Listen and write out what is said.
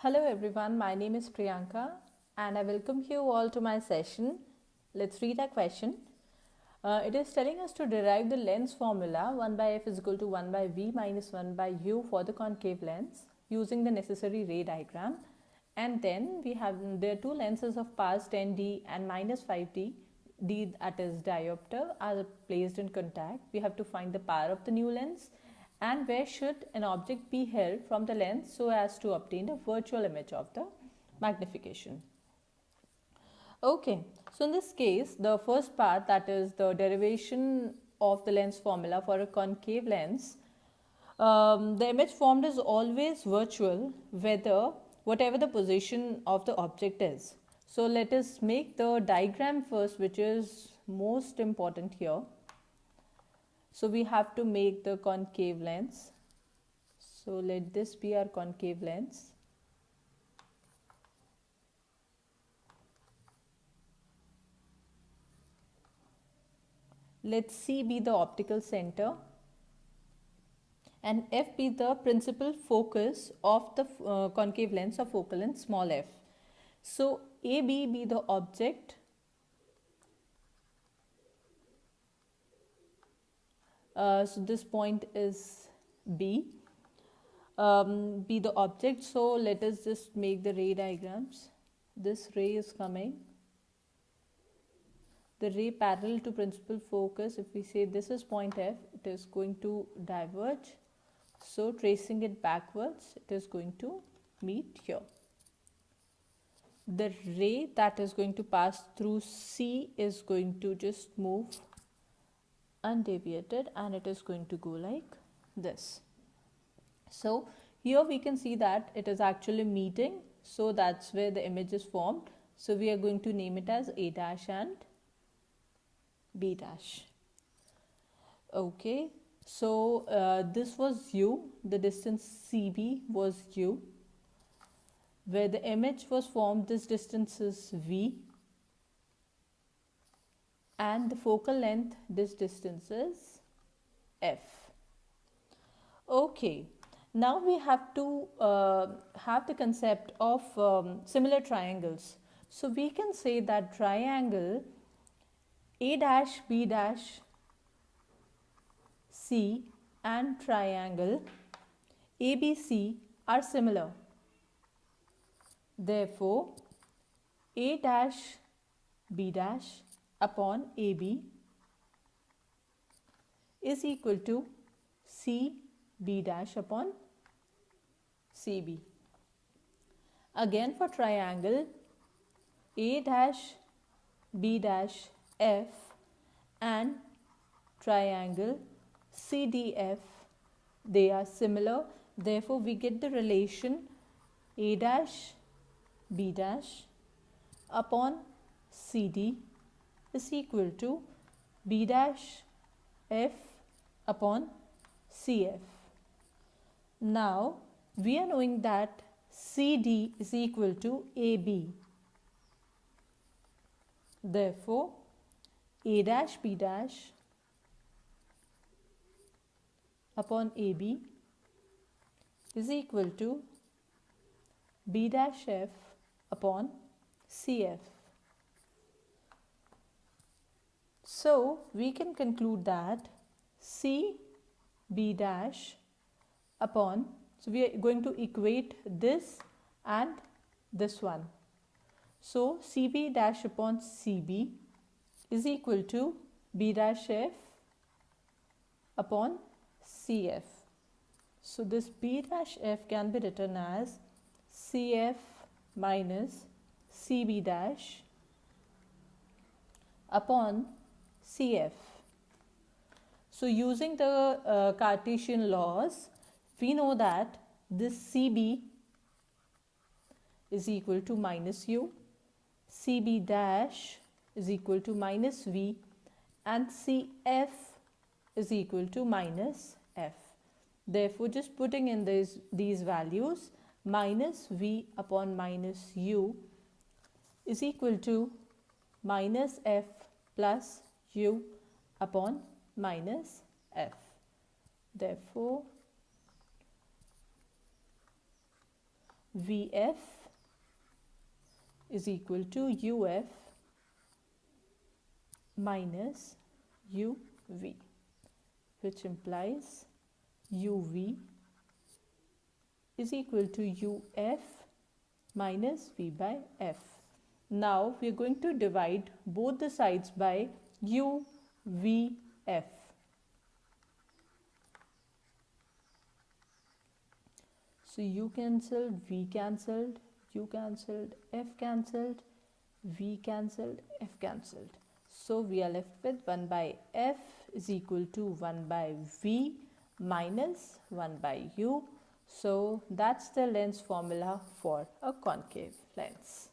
Hello everyone, my name is Priyanka and I welcome you all to my session. Let's read our question. It is telling us to derive the lens formula 1 by f is equal to 1 by v minus 1 by u for the concave lens using the necessary ray diagram. And then there are two lenses of past 10D and minus 5D, D that is diopter, are placed in contact. We have to find the power of the new lens and where should an object be held from the lens so as to obtain a virtual image of the magnification. Okay, so in this case, the first part, that is the derivation of the lens formula for a concave lens, the image formed is always virtual whatever the position of the object is. So let us make the diagram first, which is most important here. So we have to make the concave lens. So let this be our concave lens. Let C be the optical center and F be the principal focus of the concave lens of focal length small f. So AB be the object, so this point is B, be the object. So let us just make the ray diagrams. This ray is coming, the ray parallel to principal focus. If we say this is point F, it is going to diverge. So tracing it backwards, it is going to meet here. The ray that is going to pass through C is going to just move undeviated and it is going to go like this. So here we can see that it is actually meeting, so that's where the image is formed. So we are going to name it as A dash and B dash. Okay, so this was U, the distance CB was U. Where the image was formed, this distance is V, and the focal length, this distance is F. Okay, now we have to have the concept of similar triangles. So we can say that triangle A dash B dash C and triangle ABC are similar. Therefore, A dash B dash upon AB is equal to C B dash upon CB. Again for triangle A dash B dash F and triangle CDF, they are similar. Therefore, we get the relation A dash B dash upon CD is equal to B dash F upon CF. Now we are knowing that CD is equal to AB. Therefore, A dash B dash upon AB is equal to B dash F upon CF. So we can conclude that C B dash upon, so we are going to equate this and this one. So CB dash upon CB is equal to B dash F upon CF. So this B dash F can be written as CF minus CB dash upon CF. So using the Cartesian laws, we know that this CB is equal to minus U, CB dash is equal to minus V, and CF is equal to minus F. Therefore, just putting in these values, minus V upon minus U is equal to minus F plus U upon minus F. Therefore, VF is equal to UF minus UV, which implies UV is equal to UF minus V by F. Now we are going to divide both the sides by UVF. So U cancelled, V cancelled, U cancelled, F cancelled, V cancelled, F cancelled. So we are left with 1 by F is equal to 1 by V minus 1 by U. So that's the lens formula for a concave lens.